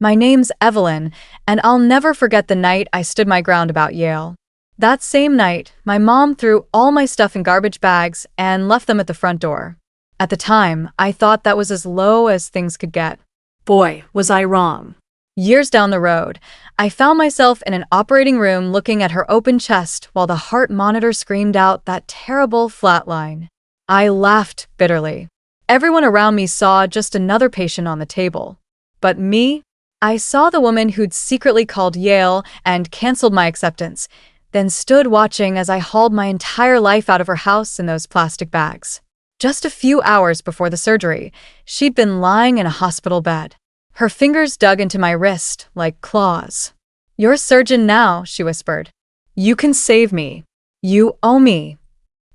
My name's Evelyn, and I'll never forget the night I stood my ground about Yale. That same night, my mom threw all my stuff in garbage bags and left them at the front door. At the time, I thought that was as low as things could get. Boy, was I wrong. Years down the road, I found myself in an operating room looking at her open chest while the heart monitor screamed out that terrible flatline. I laughed bitterly. Everyone around me saw just another patient on the table. But me? I saw the woman who'd secretly called Yale and canceled my acceptance, then stood watching as I hauled my entire life out of her house in those plastic bags. Just a few hours before the surgery, she'd been lying in a hospital bed. Her fingers dug into my wrist like claws. "You're a surgeon now," she whispered. "You can save me. You owe me."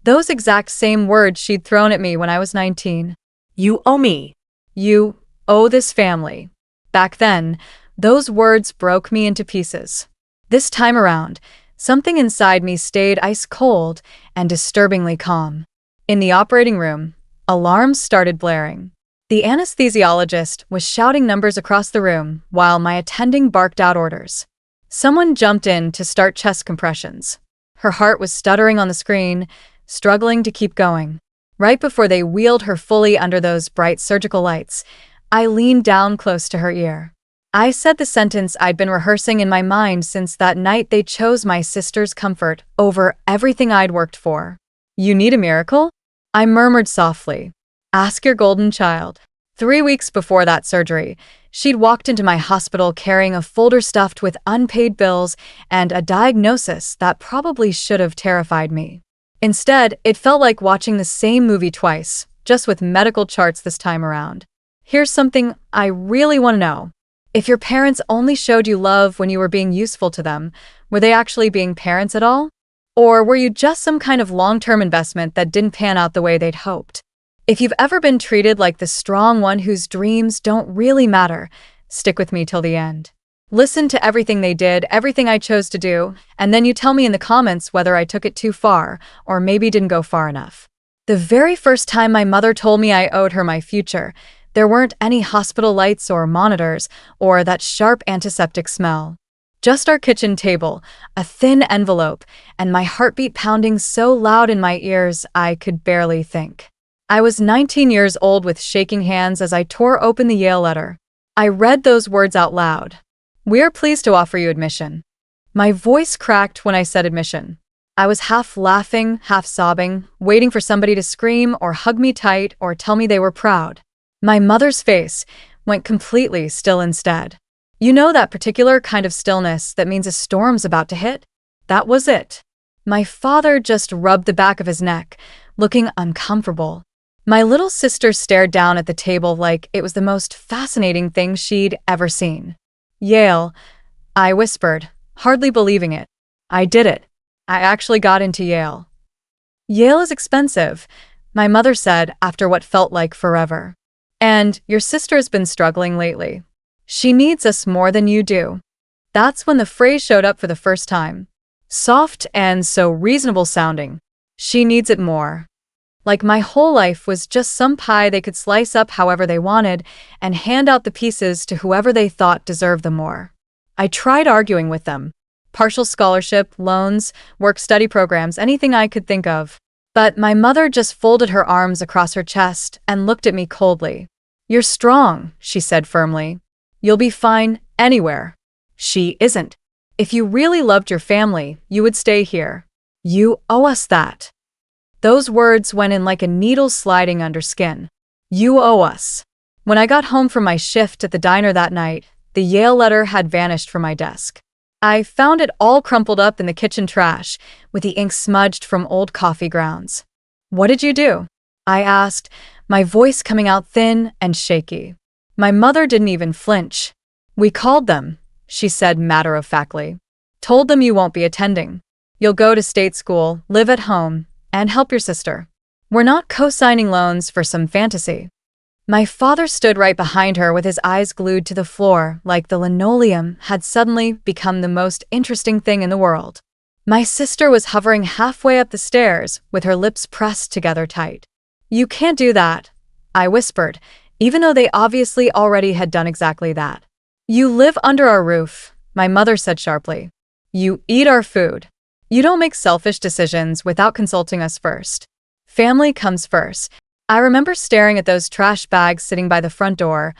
Those exact same words she'd thrown at me when I was 19. You owe me. You owe this family. Back then, those words broke me into pieces. This time around, something inside me stayed ice cold and disturbingly calm. In the operating room, alarms started blaring. The anesthesiologist was shouting numbers across the room while my attending barked out orders. Someone jumped in to start chest compressions. Her heart was stuttering on the screen, struggling to keep going. Right before they wheeled her fully under those bright surgical lights, I leaned down close to her ear. I said the sentence I'd been rehearsing in my mind since that night they chose my sister's comfort over everything I'd worked for. "You need a miracle?" I murmured softly. "Ask your golden child." 3 weeks before that surgery, she'd walked into my hospital carrying a folder stuffed with unpaid bills and a diagnosis that probably should have terrified me. Instead, it felt like watching the same movie twice, just with medical charts this time around. Here's something I really want to know. If your parents only showed you love when you were being useful to them, were they actually being parents at all? Or were you just some kind of long-term investment that didn't pan out the way they'd hoped? If you've ever been treated like the strong one whose dreams don't really matter, stick with me till the end. Listen to everything they did, everything I chose to do, and then you tell me in the comments whether I took it too far or maybe didn't go far enough. The very first time my mother told me I owed her my future, there weren't any hospital lights or monitors or that sharp antiseptic smell. Just our kitchen table, a thin envelope, and my heartbeat pounding so loud in my ears I could barely think. I was 19 years old with shaking hands as I tore open the Yale letter. I read those words out loud. "We are pleased to offer you admission." My voice cracked when I said admission. I was half laughing, half sobbing, waiting for somebody to scream or hug me tight or tell me they were proud. My mother's face went completely still instead. You know that particular kind of stillness that means a storm's about to hit? That was it. My father just rubbed the back of his neck, looking uncomfortable. My little sister stared down at the table like it was the most fascinating thing she'd ever seen. "Yale," I whispered, hardly believing it. "I did it. I actually got into Yale." "Yale is expensive," my mother said after what felt like forever. "And your sister's been struggling lately. She needs us more than you do." That's when the phrase showed up for the first time. Soft and so reasonable sounding. She needs it more. Like my whole life was just some pie they could slice up however they wanted and hand out the pieces to whoever they thought deserved them more. I tried arguing with them. Partial scholarship, loans, work-study programs, anything I could think of. But my mother just folded her arms across her chest and looked at me coldly. "You're strong," she said firmly. "You'll be fine anywhere." She isn't. If you really loved your family, you would stay here. You owe us that. Those words went in like a needle sliding under skin. You owe us. When I got home from my shift at the diner that night, the Yale letter had vanished from my desk. I found it all crumpled up in the kitchen trash, with the ink smudged from old coffee grounds. "What did you do?" I asked, my voice coming out thin and shaky. My mother didn't even flinch. "We called them," she said matter-of-factly. "Told them you won't be attending. You'll go to state school, live at home, and help your sister. We're not co-signing loans for some fantasy." My father stood right behind her with his eyes glued to the floor, like the linoleum had suddenly become the most interesting thing in the world. My sister was hovering halfway up the stairs with her lips pressed together tight. "You can't do that," I whispered, even though they obviously already had done exactly that. You live under our roof, my mother said sharply. You eat our food. You don't make selfish decisions without consulting us first. Family comes first. I remember staring at those trash bags sitting by the front door,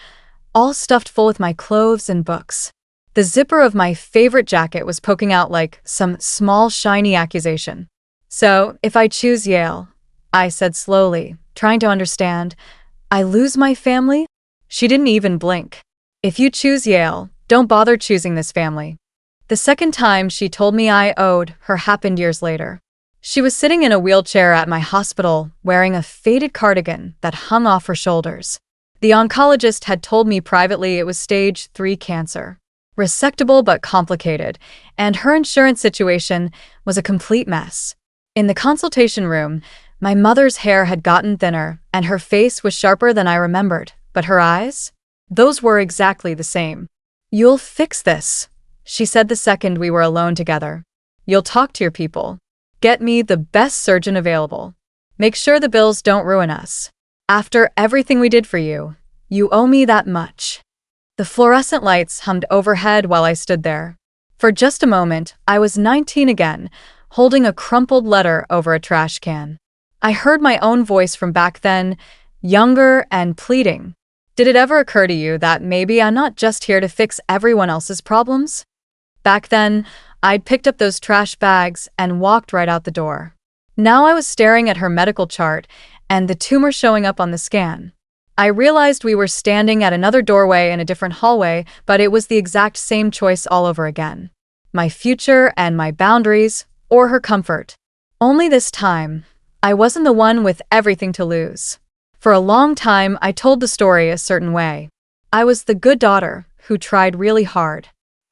all stuffed full with my clothes and books. The zipper of my favorite jacket was poking out like some small shiny accusation. So, if I choose Yale, I said slowly, trying to understand, I lose my family? She didn't even blink. If you choose Yale, don't bother choosing this family. The second time she told me I owed her happened years later. She was sitting in a wheelchair at my hospital, wearing a faded cardigan that hung off her shoulders. The oncologist had told me privately it was stage 3 cancer. Resectable but complicated, and her insurance situation was a complete mess. In the consultation room, my mother's hair had gotten thinner, and her face was sharper than I remembered, but her eyes? Those were exactly the same. You'll fix this, she said the second we were alone together. You'll talk to your people. Get me the best surgeon available. Make sure the bills don't ruin us. After everything we did for you, you owe me that much. The fluorescent lights hummed overhead while I stood there. For just a moment, I was 19 again, holding a crumpled letter over a trash can. I heard my own voice from back then, younger and pleading. Did it ever occur to you that maybe I'm not just here to fix everyone else's problems? Back then, I'd picked up those trash bags and walked right out the door. Now I was staring at her medical chart and the tumor showing up on the scan. I realized we were standing at another doorway in a different hallway, but it was the exact same choice all over again. My future and my boundaries, or her comfort. Only this time, I wasn't the one with everything to lose. For a long time, I told the story a certain way. I was the good daughter who tried really hard.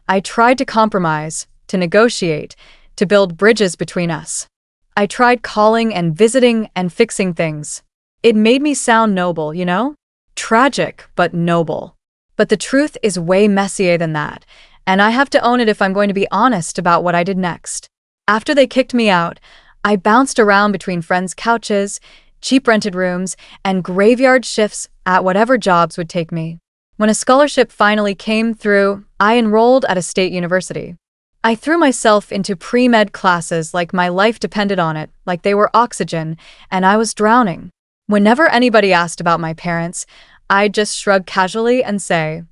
I tried to compromise, to negotiate, to build bridges between us. I tried calling and visiting and fixing things. It made me sound noble, you know? Tragic, but noble. But the truth is way messier than that, and I have to own it if I'm going to be honest about what I did next. After they kicked me out, I bounced around between friends' couches, cheap rented rooms, and graveyard shifts at whatever jobs would take me. When a scholarship finally came through, I enrolled at a state university. I threw myself into pre-med classes like my life depended on it, like they were oxygen, and I was drowning. Whenever anybody asked about my parents, I'd just shrug casually and say,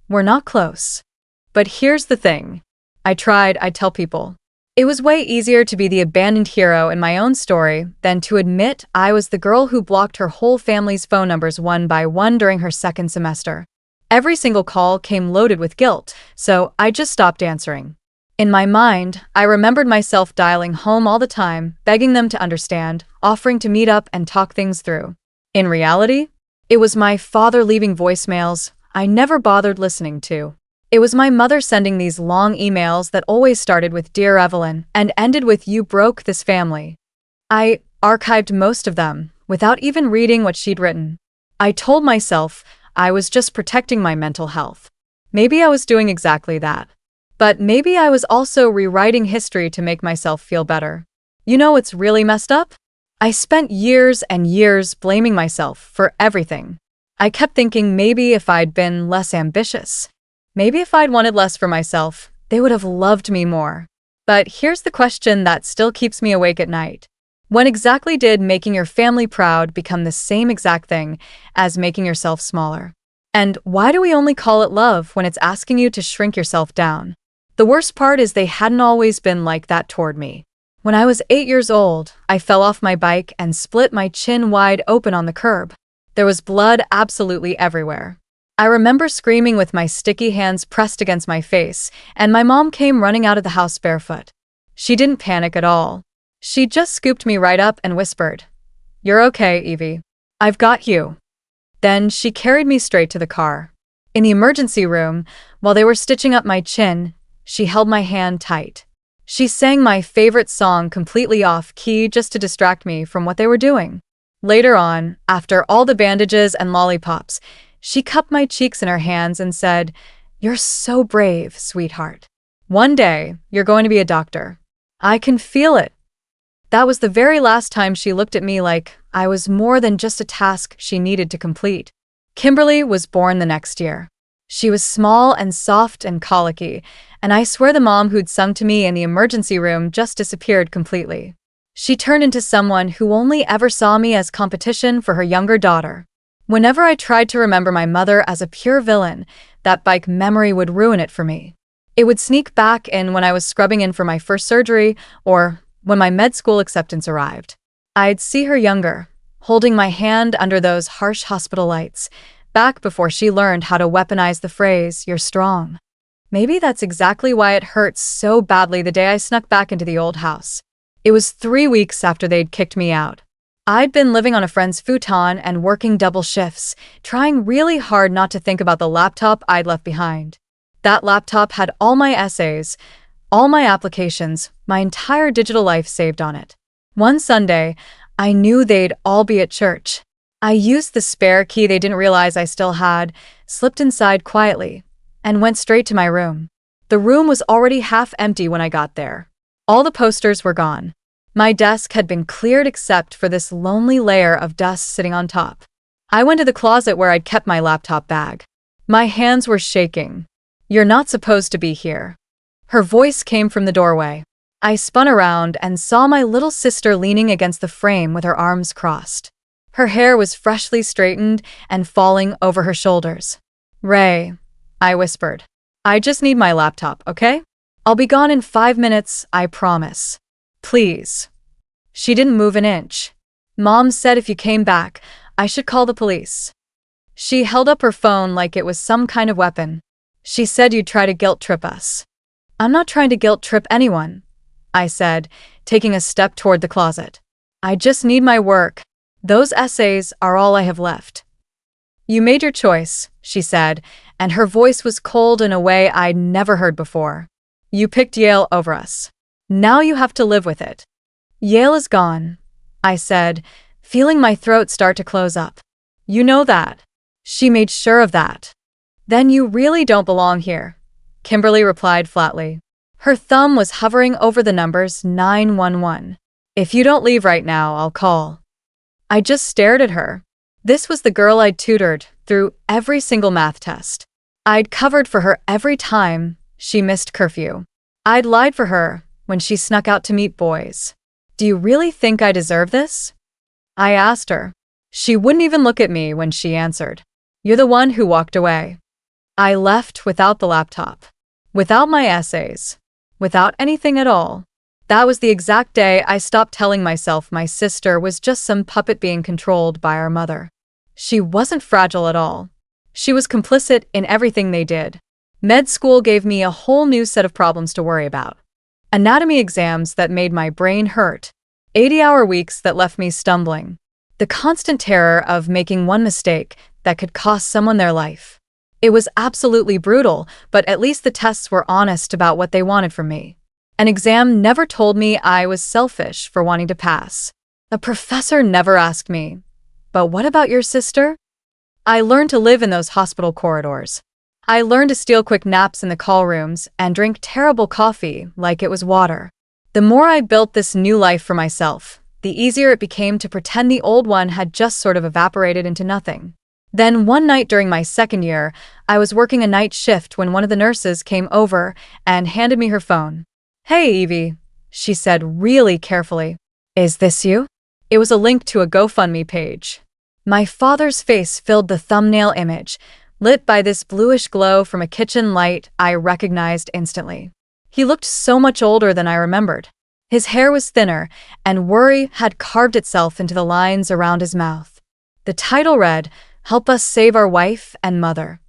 we're not close. But here's the thing. I'd tell people. It was way easier to be the abandoned hero in my own story than to admit I was the girl who blocked her whole family's phone numbers one by one during her second semester. Every single call came loaded with guilt, so I just stopped answering. In my mind, I remembered myself dialing home all the time, begging them to understand, offering to meet up and talk things through. In reality, it was my father leaving voicemails I never bothered listening to. It was my mother sending these long emails that always started with Dear Evelyn and ended with You broke this family. I archived most of them without even reading what she'd written. I told myself I was just protecting my mental health. Maybe I was doing exactly that. But maybe I was also rewriting history to make myself feel better. You know what's really messed up? I spent years and years blaming myself for everything. I kept thinking maybe if I'd been less ambitious, maybe if I'd wanted less for myself, they would have loved me more. But here's the question that still keeps me awake at night. When exactly did making your family proud become the same exact thing as making yourself smaller? And why do we only call it love when it's asking you to shrink yourself down? The worst part is they hadn't always been like that toward me. When I was 8 years old, I fell off my bike and split my chin wide open on the curb. There was blood absolutely everywhere. I remember screaming with my sticky hands pressed against my face, and my mom came running out of the house barefoot. She didn't panic at all. She just scooped me right up and whispered, "You're okay, Evie. I've got you." Then she carried me straight to the car. In the emergency room, while they were stitching up my chin, she held my hand tight. She sang my favorite song completely off-key just to distract me from what they were doing. Later on, after all the bandages and lollipops, she cupped my cheeks in her hands and said, "You're so brave, sweetheart. One day, you're going to be a doctor. I can feel it." That was the very last time she looked at me like I was more than just a task she needed to complete. Kimberly was born the next year. She was small and soft and colicky, and I swear the mom who'd sung to me in the emergency room just disappeared completely. She turned into someone who only ever saw me as competition for her younger daughter. Whenever I tried to remember my mother as a pure villain, that bike memory would ruin it for me. It would sneak back in when I was scrubbing in for my first surgery or when my med school acceptance arrived. I'd see her younger, holding my hand under those harsh hospital lights, back before she learned how to weaponize the phrase, "You're strong." Maybe that's exactly why it hurts so badly the day I snuck back into the old house. It was 3 weeks after they'd kicked me out. I'd been living on a friend's futon and working double shifts, trying really hard not to think about the laptop I'd left behind. That laptop had all my essays, all my applications, my entire digital life saved on it. One Sunday, I knew they'd all be at church. I used the spare key they didn't realize I still had, slipped inside quietly, and went straight to my room. The room was already half empty when I got there. All the posters were gone. My desk had been cleared except for this lonely layer of dust sitting on top. I went to the closet where I'd kept my laptop bag. My hands were shaking. "You're not supposed to be here." Her voice came from the doorway. I spun around and saw my little sister leaning against the frame with her arms crossed. Her hair was freshly straightened and falling over her shoulders. "Ray," I whispered. "I just need my laptop, okay? I'll be gone in 5 minutes, I promise. Please." She didn't move an inch. "Mom said if you came back, I should call the police." She held up her phone like it was some kind of weapon. "She said you'd try to guilt trip us." "I'm not trying to guilt trip anyone," I said, taking a step toward the closet. "I just need my work. Those essays are all I have left." "You made your choice," she said, and her voice was cold in a way I'd never heard before. "You picked Yale over us. Now you have to live with it." "Yale is gone," I said, feeling my throat start to close up. "You know that." She made sure of that. "Then you really don't belong here," Kimberly replied flatly. Her thumb was hovering over the numbers 911. "If you don't leave right now, I'll call." I just stared at her. This was the girl I'd tutored through every single math test. I'd covered for her every time she missed curfew. I'd lied for her when she snuck out to meet boys. "Do you really think I deserve this?" I asked her. She wouldn't even look at me when she answered. "You're the one who walked away." I left without the laptop, without my essays, without anything at all. That was the exact day I stopped telling myself my sister was just some puppet being controlled by our mother. She wasn't fragile at all. She was complicit in everything they did. Med school gave me a whole new set of problems to worry about. Anatomy exams that made my brain hurt. 80-hour weeks that left me stumbling. The constant terror of making one mistake that could cost someone their life. It was absolutely brutal, but at least the tests were honest about what they wanted from me. An exam never told me I was selfish for wanting to pass. A professor never asked me, "But what about your sister?" I learned to live in those hospital corridors. I learned to steal quick naps in the call rooms and drink terrible coffee like it was water. The more I built this new life for myself, the easier it became to pretend the old one had just sort of evaporated into nothing. Then one night during my second year, I was working a night shift when one of the nurses came over and handed me her phone. "Hey, Evie," she said really carefully. "Is this you?" It was a link to a GoFundMe page. My father's face filled the thumbnail image, lit by this bluish glow from a kitchen light I recognized instantly. He looked so much older than I remembered. His hair was thinner, and worry had carved itself into the lines around his mouth. The title read, "Help us save our wife and mother."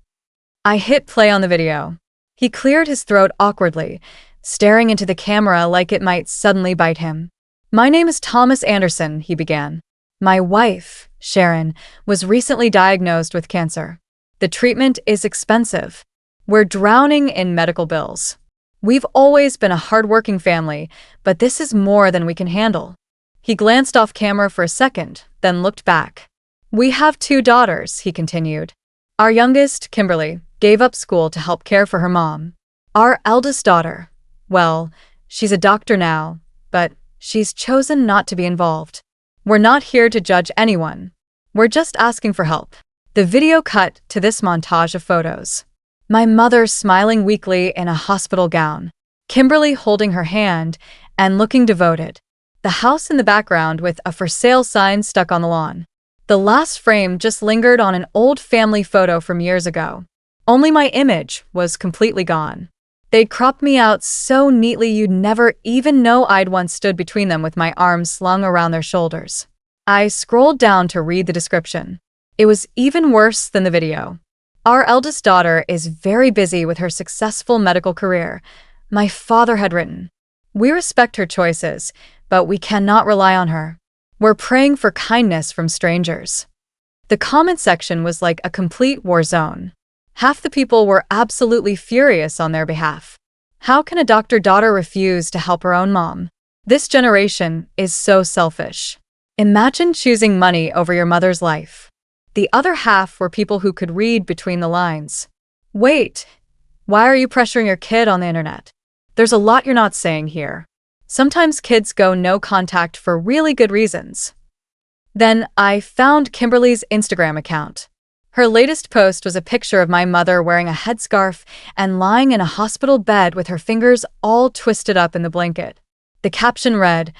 I hit play on the video. He cleared his throat awkwardly, staring into the camera like it might suddenly bite him. "My name is Thomas Anderson," he began. "My wife, Sharon, was recently diagnosed with cancer. The treatment is expensive. We're drowning in medical bills. We've always been a hardworking family, but this is more than we can handle." He glanced off camera for a second, then looked back. "We have 2 daughters," he continued. "Our youngest, Kimberly, gave up school to help care for her mom. Our eldest daughter, well, she's a doctor now, but she's chosen not to be involved. We're not here to judge anyone. We're just asking for help." The video cut to this montage of photos. My mother smiling weakly in a hospital gown, Kimberly holding her hand and looking devoted. The house in the background with a for sale sign stuck on the lawn. The last frame just lingered on an old family photo from years ago. Only my image was completely gone. They'd cropped me out so neatly you'd never even know I'd once stood between them with my arms slung around their shoulders. I scrolled down to read the description. It was even worse than the video. Our eldest daughter is very busy with her successful medical career, my father had written. We respect her choices, but we cannot rely on her. We're praying for kindness from strangers. The comment section was like a complete war zone. Half the people were absolutely furious on their behalf. How can a doctor-daughter refuse to help her own mom? This generation is so selfish. Imagine choosing money over your mother's life. The other half were people who could read between the lines. Wait, why are you pressuring your kid on the internet? There's a lot you're not saying here. Sometimes kids go no contact for really good reasons. Then I found Kimberly's Instagram account. Her latest post was a picture of my mother wearing a headscarf and lying in a hospital bed with her fingers all twisted up in the blanket. The caption read,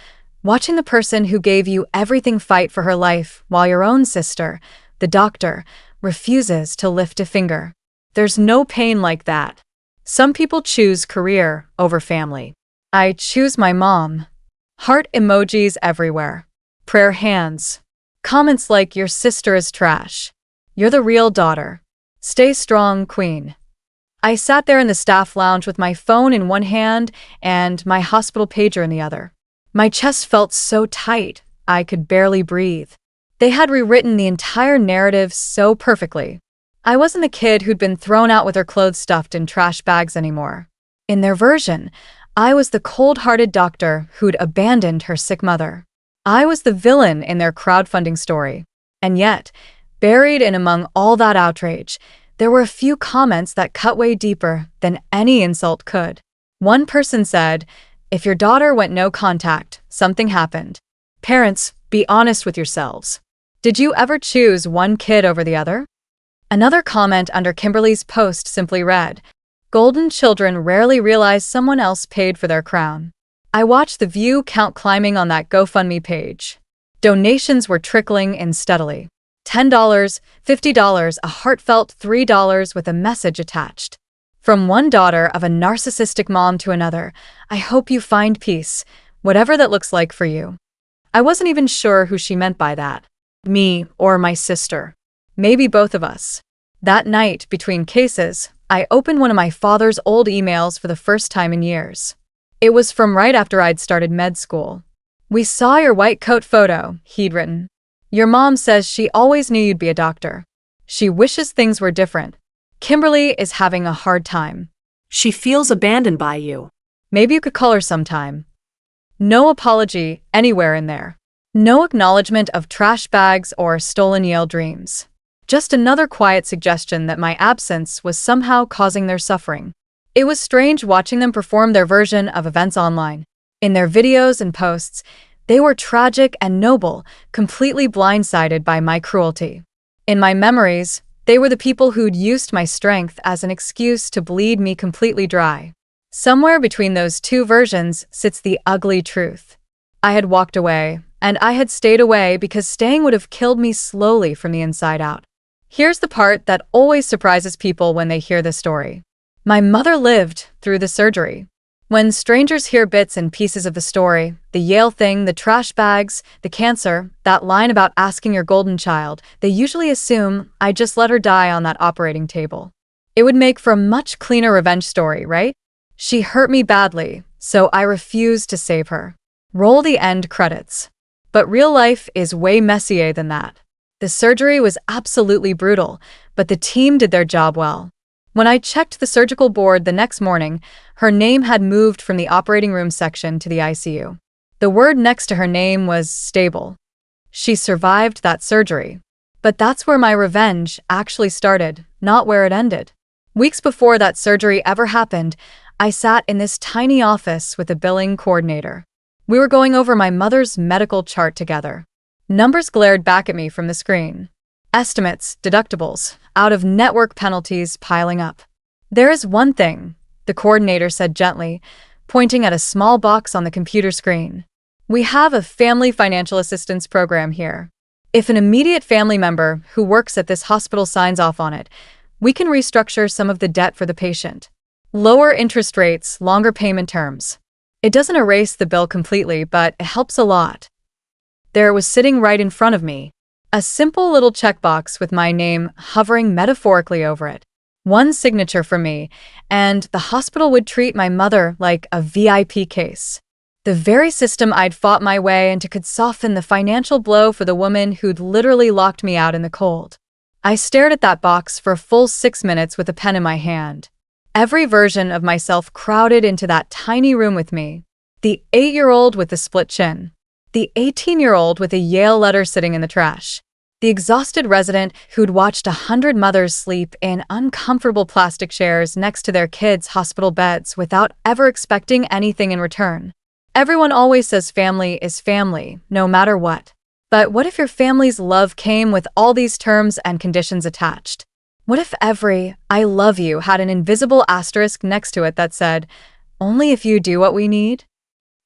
"Watching the person who gave you everything fight for her life while your own sister, the doctor, refuses to lift a finger. There's no pain like that. Some people choose career over family. I choose my mom." Heart emojis everywhere. Prayer hands. Comments like, "Your sister is trash. You're the real daughter. Stay strong, queen." I sat there in the staff lounge with my phone in one hand and my hospital pager in the other. My chest felt so tight, I could barely breathe. They had rewritten the entire narrative so perfectly. I wasn't the kid who'd been thrown out with her clothes stuffed in trash bags anymore. In their version, I was the cold-hearted doctor who'd abandoned her sick mother. I was the villain in their crowdfunding story. And yet, buried in among all that outrage, there were a few comments that cut way deeper than any insult could. One person said, "If your daughter went no contact, something happened. Parents, be honest with yourselves. Did you ever choose one kid over the other?" Another comment under Kimberly's post simply read, "Golden children rarely realize someone else paid for their crown." I watched the view count climbing on that GoFundMe page. Donations were trickling in steadily. $10, $50, a heartfelt $3 with a message attached. From one daughter of a narcissistic mom to another, "I hope you find peace, whatever that looks like for you." I wasn't even sure who she meant by that. Me or my sister. Maybe both of us. That night, between cases, I opened one of my father's old emails for the first time in years. It was from right after I'd started med school. "We saw your white coat photo," he'd written. "Your mom says she always knew you'd be a doctor. She wishes things were different. Kimberly is having a hard time. She feels abandoned by you. Maybe you could call her sometime." No apology anywhere in there. No acknowledgement of trash bags or stolen Yale dreams. Just another quiet suggestion that my absence was somehow causing their suffering. It was strange watching them perform their version of events online. In their videos and posts, they were tragic and noble, completely blindsided by my cruelty. In my memories, they were the people who'd used my strength as an excuse to bleed me completely dry. Somewhere between those two versions sits the ugly truth. I had walked away, and I had stayed away because staying would have killed me slowly from the inside out. Here's the part that always surprises people when they hear this story. My mother lived through the surgery. When strangers hear bits and pieces of the story, the Yale thing, the trash bags, the cancer, that line about asking your golden child, they usually assume I just let her die on that operating table. It would make for a much cleaner revenge story, right? She hurt me badly, so I refused to save her. Roll the end credits. But real life is way messier than that. The surgery was absolutely brutal, but the team did their job well. When I checked the surgical board the next morning, her name had moved from the operating room section to the ICU. The word next to her name was stable. She survived that surgery. But that's where my revenge actually started, not where it ended. Weeks before that surgery ever happened, I sat in this tiny office with a billing coordinator. We were going over my mother's medical chart together. Numbers glared back at me from the screen. Estimates, deductibles, out-of-network penalties piling up. There is one thing, the coordinator said gently, pointing at a small box on the computer screen. We have a family financial assistance program here. If an immediate family member who works at this hospital signs off on it, we can restructure some of the debt for the patient. Lower interest rates, longer payment terms. It doesn't erase the bill completely, but it helps a lot. There it was sitting right in front of me. A simple little checkbox with my name hovering metaphorically over it. One signature for me, and the hospital would treat my mother like a VIP case. The very system I'd fought my way into could soften the financial blow for the woman who'd literally locked me out in the cold. I stared at that box for a full 6 minutes with a pen in my hand. Every version of myself crowded into that tiny room with me. The 8-year-old with the split chin. The 18-year-old with a Yale letter sitting in the trash. The exhausted resident who'd watched 100 mothers sleep in uncomfortable plastic chairs next to their kids' hospital beds without ever expecting anything in return. Everyone always says family is family, no matter what. But what if your family's love came with all these terms and conditions attached? What if every "I love you" had an invisible asterisk next to it that said, "Only if you do what we need"?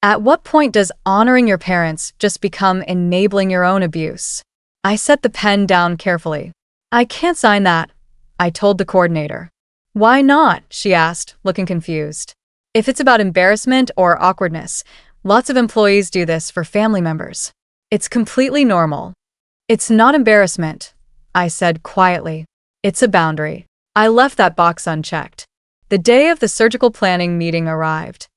At what point does honoring your parents just become enabling your own abuse? I set the pen down carefully. I can't sign that, I told the coordinator. Why not? She asked, looking confused. If it's about embarrassment or awkwardness, lots of employees do this for family members. It's completely normal. It's not embarrassment, I said quietly. It's a boundary. I left that box unchecked. The day of the surgical planning meeting arrived.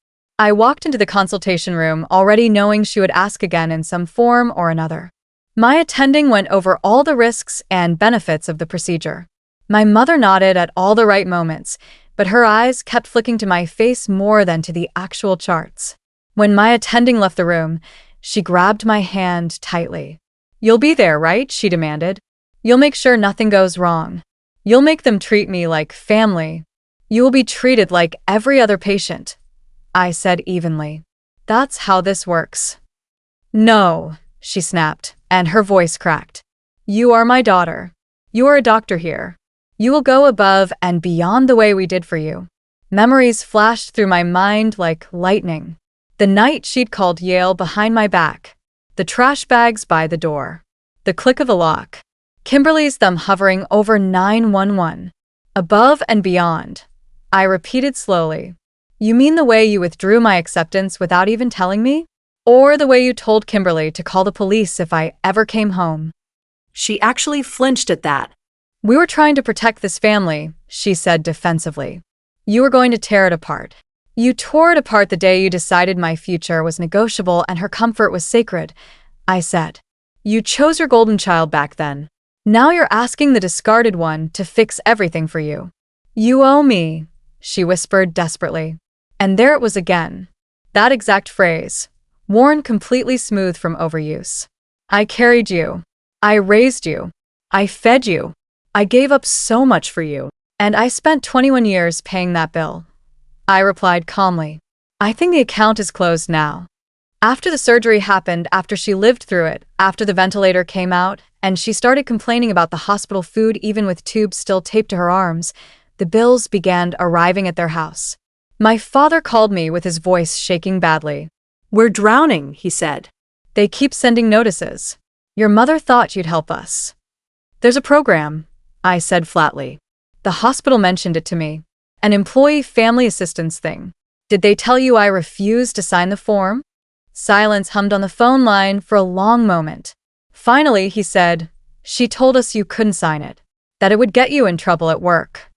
I walked into the consultation room already knowing she would ask again in some form or another. My attending went over all the risks and benefits of the procedure. My mother nodded at all the right moments, but her eyes kept flicking to my face more than to the actual charts. When my attending left the room, she grabbed my hand tightly. "You'll be there, right?" she demanded. "You'll make sure nothing goes wrong. You'll make them treat me like family. You will be treated like every other patient," I said evenly. "That's how this works." "No," she snapped, and her voice cracked. "You are my daughter. You are a doctor here. You will go above and beyond the way we did for you." Memories flashed through my mind like lightning. The night she'd called Yale behind my back. The trash bags by the door. The click of a lock. Kimberly's thumb hovering over 911. "Above and beyond," I repeated slowly. "You mean the way you withdrew my acceptance without even telling me? Or the way you told Kimberly to call the police if I ever came home?" She actually flinched at that. "We were trying to protect this family," she said defensively. "You were going to tear it apart. You tore it apart the day you decided my future was negotiable and her comfort was sacred," I said. "You chose your golden child back then. Now you're asking the discarded one to fix everything for you. You owe me," she whispered desperately. And there it was again. That exact phrase, worn completely smooth from overuse. "I carried you. I raised you. I fed you. I gave up so much for you. And I spent 21 years paying that bill," I replied calmly. "I think the account is closed now." After the surgery happened, after she lived through it, after the ventilator came out, and she started complaining about the hospital food even with tubes still taped to her arms, the bills began arriving at their house. My father called me with his voice shaking badly. "We're drowning," he said. "They keep sending notices. Your mother thought you'd help us." "There's a program," I said flatly. "The hospital mentioned it to me. An employee family assistance thing. Did they tell you I refused to sign the form?" Silence hummed on the phone line for a long moment. Finally, he said, "She told us you couldn't sign it, that it would get you in trouble at work."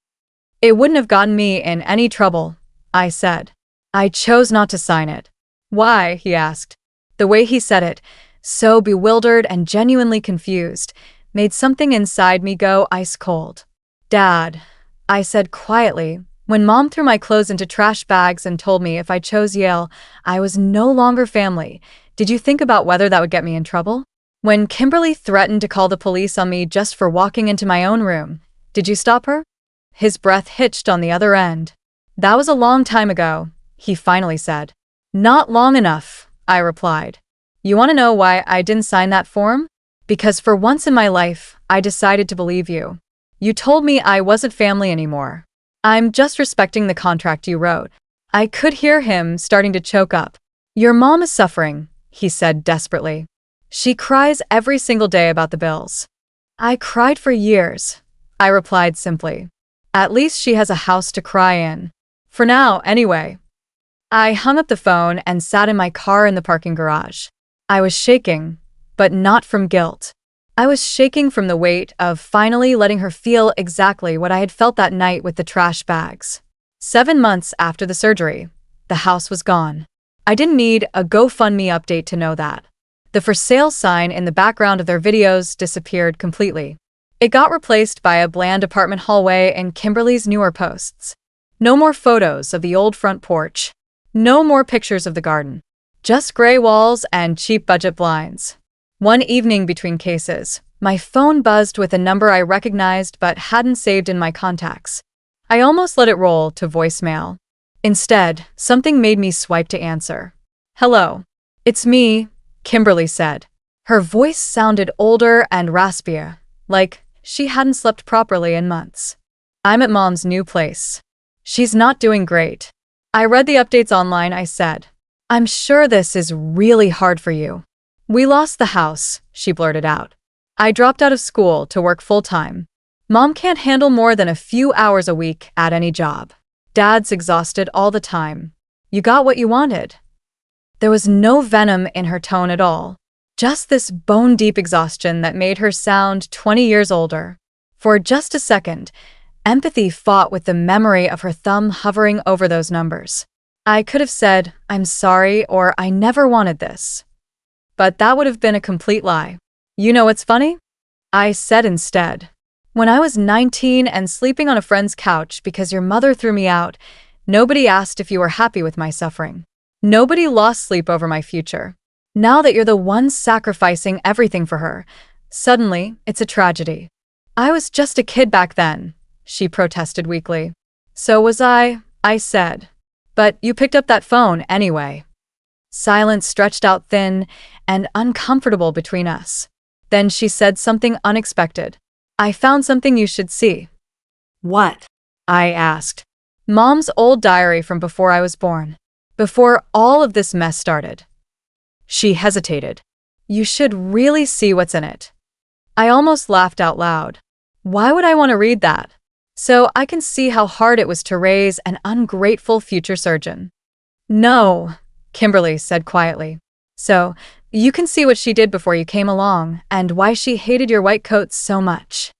"It wouldn't have gotten me in any trouble," I said. "I chose not to sign it." "Why?" he asked. The way he said it, so bewildered and genuinely confused, made something inside me go ice cold. "Dad," I said quietly, when Mom threw my clothes into trash bags and told me if I chose Yale, I was no longer family, "did you think about whether that would get me in trouble? When Kimberly threatened to call the police on me just for walking into my own room, did you stop her?" His breath hitched on the other end. "That was a long time ago," he finally said. "Not long enough," I replied. "You want to know why I didn't sign that form? Because for once in my life, I decided to believe you. You told me I wasn't family anymore. I'm just respecting the contract you wrote. I could hear him starting to choke up. Your mom is suffering, he said desperately. She cries every single day about the bills. I cried for years, I replied simply. At least she has a house to cry in. For now, anyway. I hung up the phone and sat in my car in the parking garage. I was shaking, but not from guilt. I was shaking from the weight of finally letting her feel exactly what I had felt that night with the trash bags. 7 months after the surgery, the house was gone. I didn't need a GoFundMe update to know that. The for sale sign in the background of their videos disappeared completely. It got replaced by a bland apartment hallway in Kimberly's newer posts. No more photos of the old front porch. No more pictures of the garden. Just gray walls and cheap budget blinds. One evening between cases, my phone buzzed with a number I recognized but hadn't saved in my contacts. I almost let it roll to voicemail. Instead, something made me swipe to answer. Hello. It's me, Kimberly said. Her voice sounded older and raspier, like she hadn't slept properly in months. I'm at Mom's new place. She's not doing great. I read the updates online, I said. I'm sure this is really hard for you. We lost the house, she blurted out. I dropped out of school to work full-time. Mom can't handle more than a few hours a week at any job. Dad's exhausted all the time. You got what you wanted. There was no venom in her tone at all. Just this bone-deep exhaustion that made her sound 20 years older. For just a second, empathy fought with the memory of her thumb hovering over those numbers. I could have said, I'm sorry, or I never wanted this. But that would have been a complete lie. You know what's funny? I said instead. When I was 19 and sleeping on a friend's couch because your mother threw me out, nobody asked if you were happy with my suffering. Nobody lost sleep over my future. Now that you're the one sacrificing everything for her, suddenly it's a tragedy. I was just a kid back then, she protested weakly. So was I said. But you picked up that phone anyway. Silence stretched out thin and uncomfortable between us. Then she said something unexpected. I found something you should see. What? I asked. Mom's old diary from before I was born. Before all of this mess started. She hesitated. You should really see what's in it. I almost laughed out loud. Why would I want to read that? So I can see how hard it was to raise an ungrateful future surgeon. No, Kimberly said quietly. So, you can see what she did before you came along and why she hated your white coats so much.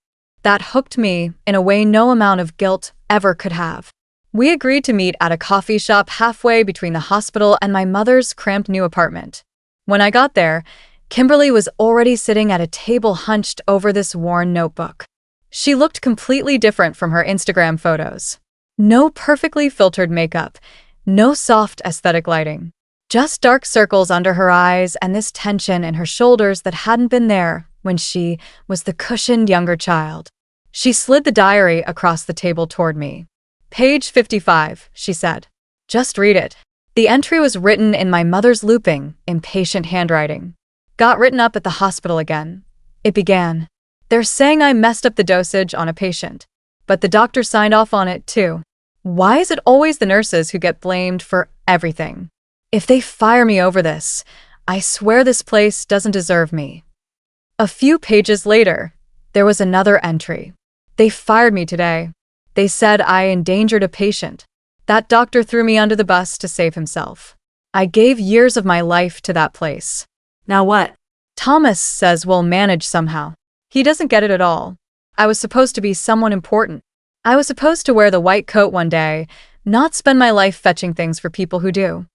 That hooked me in a way no amount of guilt ever could have. We agreed to meet at a coffee shop halfway between the hospital and my mother's cramped new apartment. When I got there, Kimberly was already sitting at a table hunched over this worn notebook. She looked completely different from her Instagram photos. No perfectly filtered makeup, no soft aesthetic lighting. Just dark circles under her eyes and this tension in her shoulders that hadn't been there when she was the cushioned younger child. She slid the diary across the table toward me. Page 55, she said. Just read it. The entry was written in my mother's looping, impatient handwriting. Got written up at the hospital again. It began. They're saying I messed up the dosage on a patient. But the doctor signed off on it too. Why is it always the nurses who get blamed for everything? If they fire me over this, I swear this place doesn't deserve me. A few pages later, there was another entry. They fired me today. They said I endangered a patient. That doctor threw me under the bus to save himself. I gave years of my life to that place. Now what? Thomas says we'll manage somehow. He doesn't get it at all. I was supposed to be someone important. I was supposed to wear the white coat one day, not spend my life fetching things for people who do.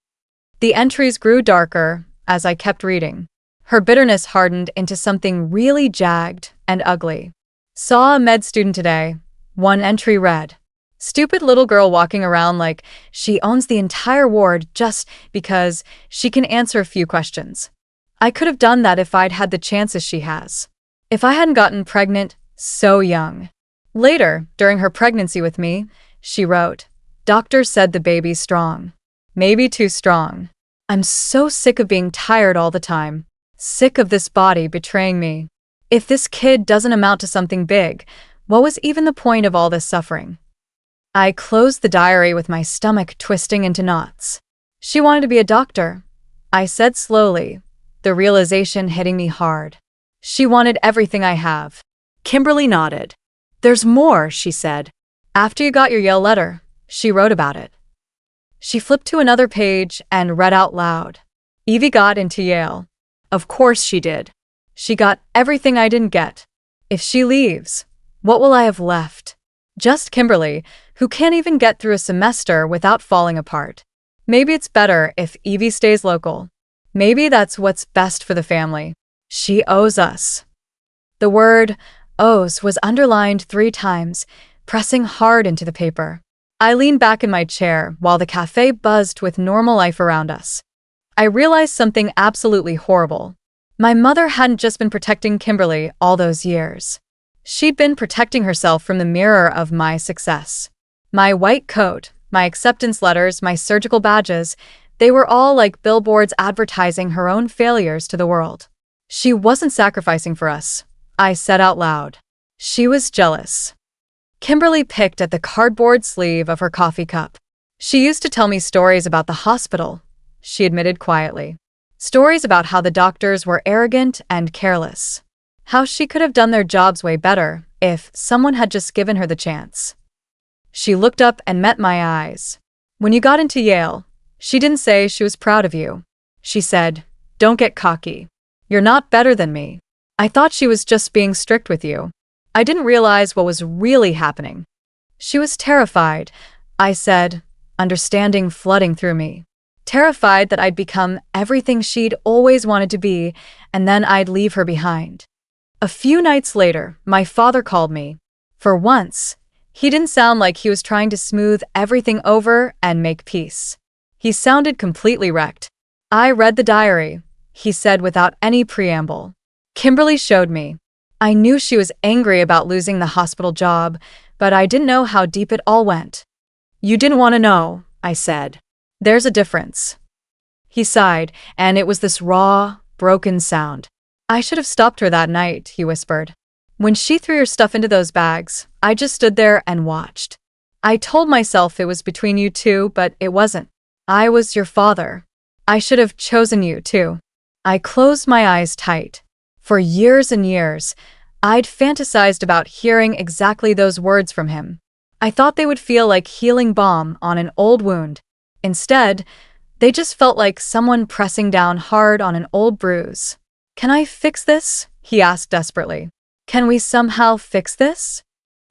The entries grew darker as I kept reading. Her bitterness hardened into something really jagged and ugly. Saw a med student today. One entry read, "Stupid little girl walking around like she owns the entire ward just because she can answer a few questions. I could have done that if I'd had the chances she has. If I hadn't gotten pregnant so young." Later, during her pregnancy with me, she wrote, "Doctor said the baby's strong. Maybe too strong. I'm so sick of being tired all the time. Sick of this body betraying me. If this kid doesn't amount to something big, what was even the point of all this suffering?" I closed the diary with my stomach twisting into knots. She wanted to be a doctor, I said slowly, the realization hitting me hard. She wanted everything I have. Kimberly nodded. There's more, she said. After you got your Yale letter, she wrote about it. She flipped to another page and read out loud. Evie got into Yale. Of course she did. She got everything I didn't get. If she leaves, what will I have left? Just Kimberly, who can't even get through a semester without falling apart. Maybe it's better if Evie stays local. Maybe that's what's best for the family. She owes us. The word owes was underlined 3 times, pressing hard into the paper. I leaned back in my chair while the cafe buzzed with normal life around us. I realized something absolutely horrible. My mother hadn't just been protecting Kimberly all those years. She'd been protecting herself from the mirror of my success. My white coat, my acceptance letters, my surgical badges, they were all like billboards advertising her own failures to the world. She wasn't sacrificing for us, I said out loud. She was jealous. Kimberly picked at the cardboard sleeve of her coffee cup. She used to tell me stories about the hospital, she admitted quietly. Stories about how the doctors were arrogant and careless. How she could have done their jobs way better if someone had just given her the chance. She looked up and met my eyes. When you got into Yale, she didn't say she was proud of you. She said, "Don't get cocky. You're not better than me." I thought she was just being strict with you. I didn't realize what was really happening. She was terrified, I said, understanding flooding through me. Terrified that I'd become everything she'd always wanted to be, and then I'd leave her behind. A few nights later, my father called me. For once, he didn't sound like he was trying to smooth everything over and make peace. He sounded completely wrecked. I read the diary, he said without any preamble. Kimberly showed me. I knew she was angry about losing the hospital job, but I didn't know how deep it all went. You didn't want to know, I said. There's a difference. He sighed, and it was this raw, broken sound. I should have stopped her that night, he whispered. When she threw your stuff into those bags, I just stood there and watched. I told myself it was between you two, but it wasn't. I was your father. I should have chosen you, too. I closed my eyes tight. For years and years, I'd fantasized about hearing exactly those words from him. I thought they would feel like healing balm on an old wound. Instead, they just felt like someone pressing down hard on an old bruise. Can I fix this? He asked desperately. Can we somehow fix this?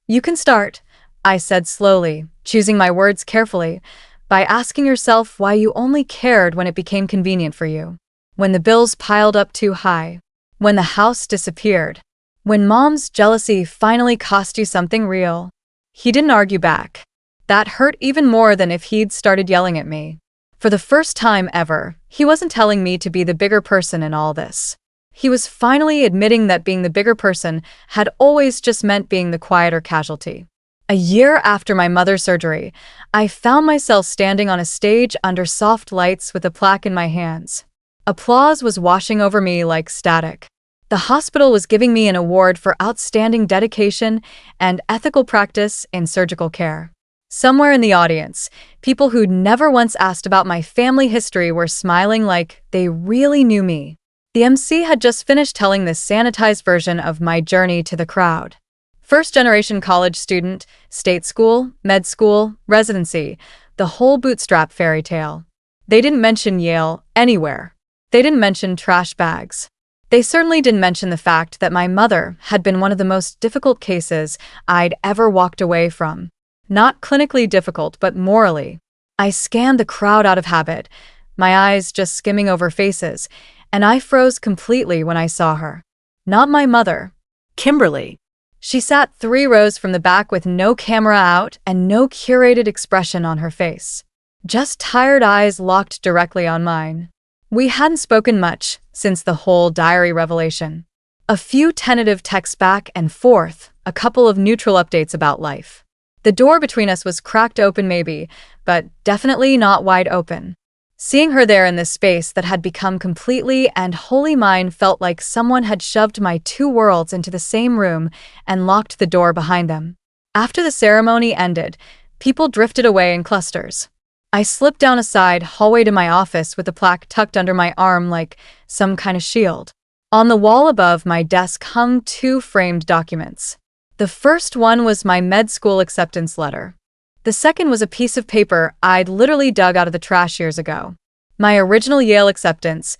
You can start, I said slowly, choosing my words carefully, by asking yourself why you only cared when it became convenient for you. When the bills piled up too high. When the house disappeared. When mom's jealousy finally cost you something real. He didn't argue back. That hurt even more than if he'd started yelling at me. For the first time ever, he wasn't telling me to be the bigger person in all this. He was finally admitting that being the bigger person had always just meant being the quieter casualty. A year after my mother's surgery, I found myself standing on a stage under soft lights with a plaque in my hands. Applause was washing over me like static. The hospital was giving me an award for outstanding dedication and ethical practice in surgical care. Somewhere in the audience, people who'd never once asked about my family history were smiling like they really knew me. The MC had just finished telling this sanitized version of my journey to the crowd. First-generation college student, state school, med school, residency, the whole bootstrap fairy tale. They didn't mention Yale anywhere. They didn't mention trash bags. They certainly didn't mention the fact that my mother had been one of the most difficult cases I'd ever walked away from. Not clinically difficult, but morally. I scanned the crowd out of habit, my eyes just skimming over faces, and I froze completely when I saw her. Not my mother. Kimberly. She sat 3 rows from the back with no camera out and no curated expression on her face. Just tired eyes locked directly on mine. We hadn't spoken much since the whole diary revelation. A few tentative texts back and forth, a couple of neutral updates about life. The door between us was cracked open maybe, but definitely not wide open. Seeing her there in this space that had become completely and wholly mine felt like someone had shoved my 2 worlds into the same room and locked the door behind them. After the ceremony ended, People drifted away in clusters. I slipped down a side hallway to my office with the plaque tucked under my arm like some kind of shield. On the wall above my desk hung two framed documents. The first one was my med school acceptance letter. The second was a piece of paper I'd literally dug out of the trash years ago. My original Yale acceptance,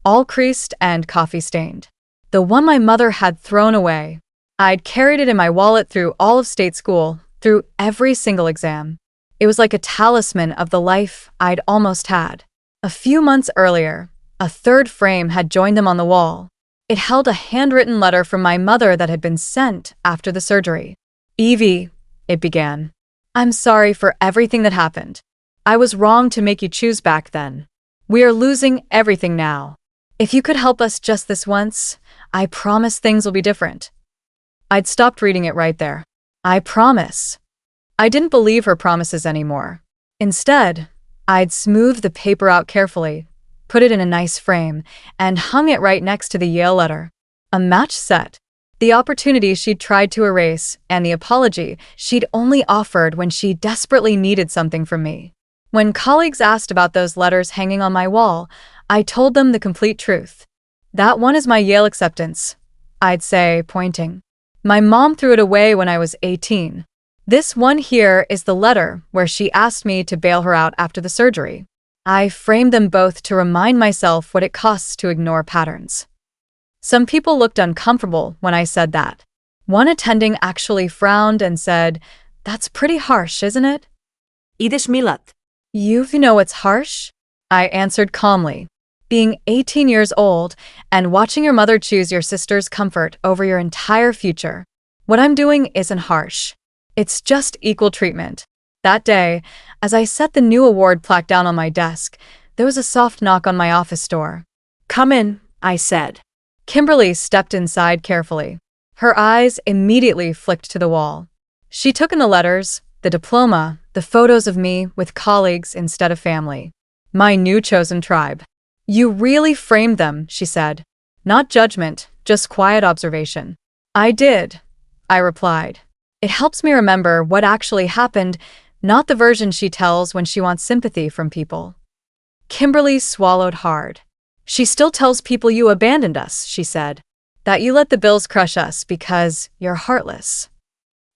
all creased and coffee-stained. The one my mother had thrown away. I'd carried it in my wallet through all of state school, through every single exam. It was like a talisman of the life I'd almost had. A few months earlier, a third frame had joined them on the wall. It held a handwritten letter from my mother that had been sent after the surgery. "Evie," it began. "I'm sorry for everything that happened. I was wrong to make you choose back then. We are losing everything now. If you could help us just this once, I promise things will be different." I'd stopped reading it right there. I promise. I didn't believe her promises anymore. Instead, I'd smoothed the paper out carefully, put it in a nice frame, and hung it right next to the Yale letter. A match set. The opportunity she'd tried to erase, and the apology she'd only offered when she desperately needed something from me. When colleagues asked about those letters hanging on my wall, I told them the complete truth. "That one is my Yale acceptance," I'd say, pointing. "My mom threw it away when I was 18. This one here is the letter where she asked me to bail her out after the surgery." I framed them both to remind myself what it costs to ignore patterns. Some people looked uncomfortable when I said that. One attending actually frowned and said, "That's pretty harsh, isn't it?" Ides milat. You know what's harsh?" I answered calmly. "Being 18 years old and watching your mother choose your sister's comfort over your entire future. What I'm doing isn't harsh. It's just equal treatment." That day, as I set the new award plaque down on my desk, there was a soft knock on my office door. "Come in," I said. Kimberly stepped inside carefully. Her eyes immediately flicked to the wall. She took in the letters, the diploma, the photos of me with colleagues instead of family. My new chosen tribe. "You really framed them," she said. "Not judgment, just quiet observation." "I did," I replied. "It helps me remember what actually happened, not the version she tells when she wants sympathy from people." Kimberly swallowed hard. "She still tells people you abandoned us," she said. "That you let the bills crush us because you're heartless."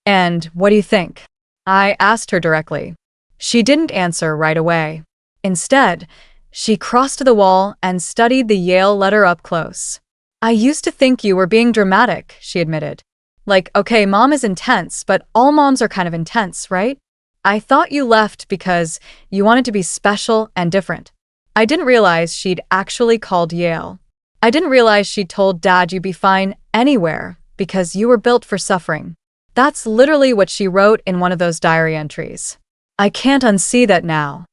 "And what do you think?" I asked her directly. She didn't answer right away. Instead, she crossed to the wall and studied the Yale letter up close. "I used to think you were being dramatic," she admitted. "Like, okay, mom is intense, but all moms are kind of intense, right? I thought you left because you wanted to be special and different." I didn't realize she'd actually called Yale. I didn't realize she'd told Dad you'd be fine anywhere because you were built for suffering. That's literally what she wrote in one of those diary entries. I can't unsee that now.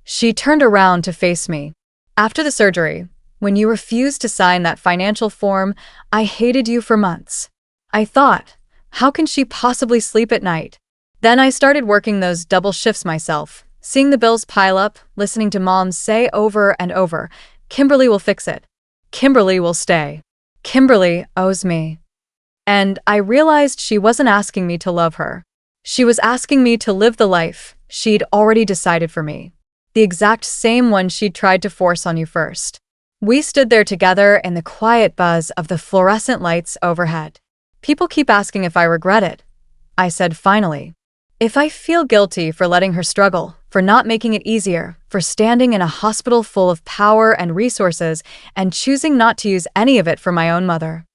She turned around to face me. "After the surgery, when you refused to sign that financial form, I hated you for months. I thought, how can she possibly sleep at night? Then I started working those double shifts myself, seeing the bills pile up, listening to Mom say over and over, 'Kimberly will fix it. Kimberly will stay. Kimberly owes me.' And I realized she wasn't asking me to love her. She was asking me to live the life she'd already decided for me. The exact same one she'd tried to force on you first." We stood there together in the quiet buzz of the fluorescent lights overhead. "People keep asking if I regret it," I said finally. "If I feel guilty for letting her struggle, for not making it easier, for standing in a hospital full of power and resources and choosing not to use any of it for my own mother."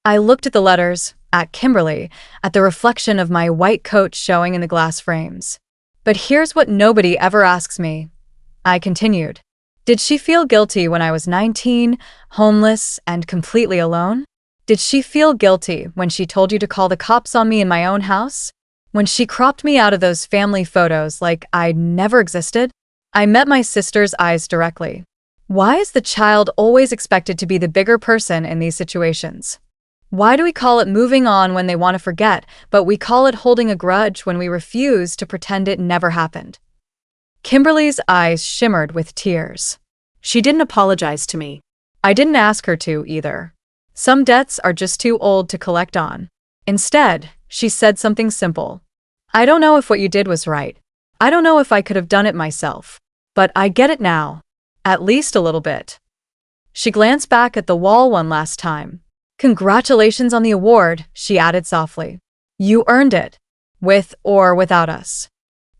I looked at the letters, at Kimberly, at the reflection of my white coat showing in the glass frames. "But here's what nobody ever asks me," I continued. "Did she feel guilty when I was 19, homeless, and completely alone? Did she feel guilty when she told you to call the cops on me in my own house? When she cropped me out of those family photos like I'd never existed?" I met my sister's eyes directly. Why is the child always expected to be the bigger person in these situations? Why do we call it moving on when they want to forget, but we call it holding a grudge when we refuse to pretend it never happened? Kimberly's eyes shimmered with tears. "She didn't apologize to me." I didn't ask her to either. Some debts are just too old to collect on. Instead, she said something simple. I don't know if what you did was right. I don't know if I could have done it myself. But I get it now. At least a little bit. She glanced back at the wall one last time. Congratulations on the award, she added softly. You earned it. With or without us.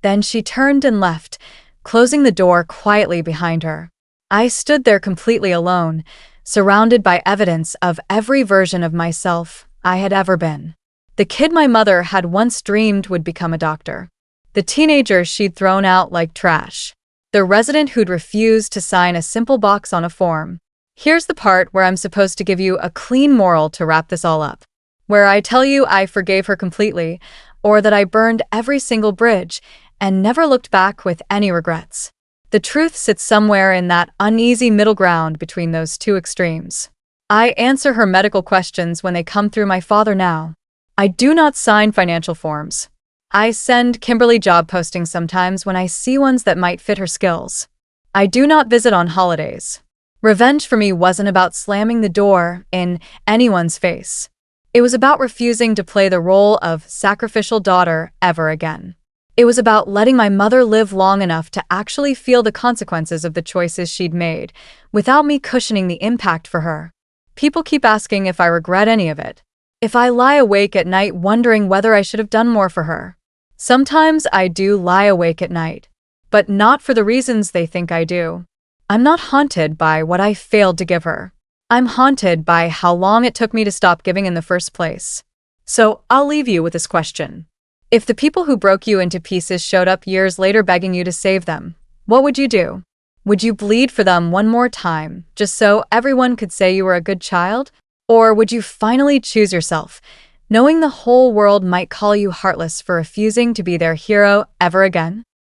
Then she turned and left, closing the door quietly behind her. I stood there completely alone, surrounded by evidence of every version of myself I had ever been. The kid my mother had once dreamed would become a doctor. The teenager she'd thrown out like trash. The resident who'd refused to sign a simple box on a form. Here's the part where I'm supposed to give you a clean moral to wrap this all up. Where I tell you I forgave her completely, or that I burned every single bridge and never looked back with any regrets. The truth sits somewhere in that uneasy middle ground between those two extremes. I answer her medical questions when they come through my father now. I do not sign financial forms. I send Kimberly job postings sometimes when I see ones that might fit her skills. I do not visit on holidays. Revenge for me wasn't about slamming the door in anyone's face. It was about refusing to play the role of sacrificial daughter ever again. It was about letting my mother live long enough to actually feel the consequences of the choices she'd made, without me cushioning the impact for her. People keep asking if I regret any of it. If I lie awake at night wondering whether I should have done more for her. Sometimes I do lie awake at night, but not for the reasons they think I do. I'm not haunted by what I failed to give her. I'm haunted by how long it took me to stop giving in the first place. So I'll leave you with this question. If the people who broke you into pieces showed up years later begging you to save them, what would you do? Would you bleed for them one more time, just so everyone could say you were a good child? Or would you finally choose yourself, knowing the whole world might call you heartless for refusing to be their hero ever again?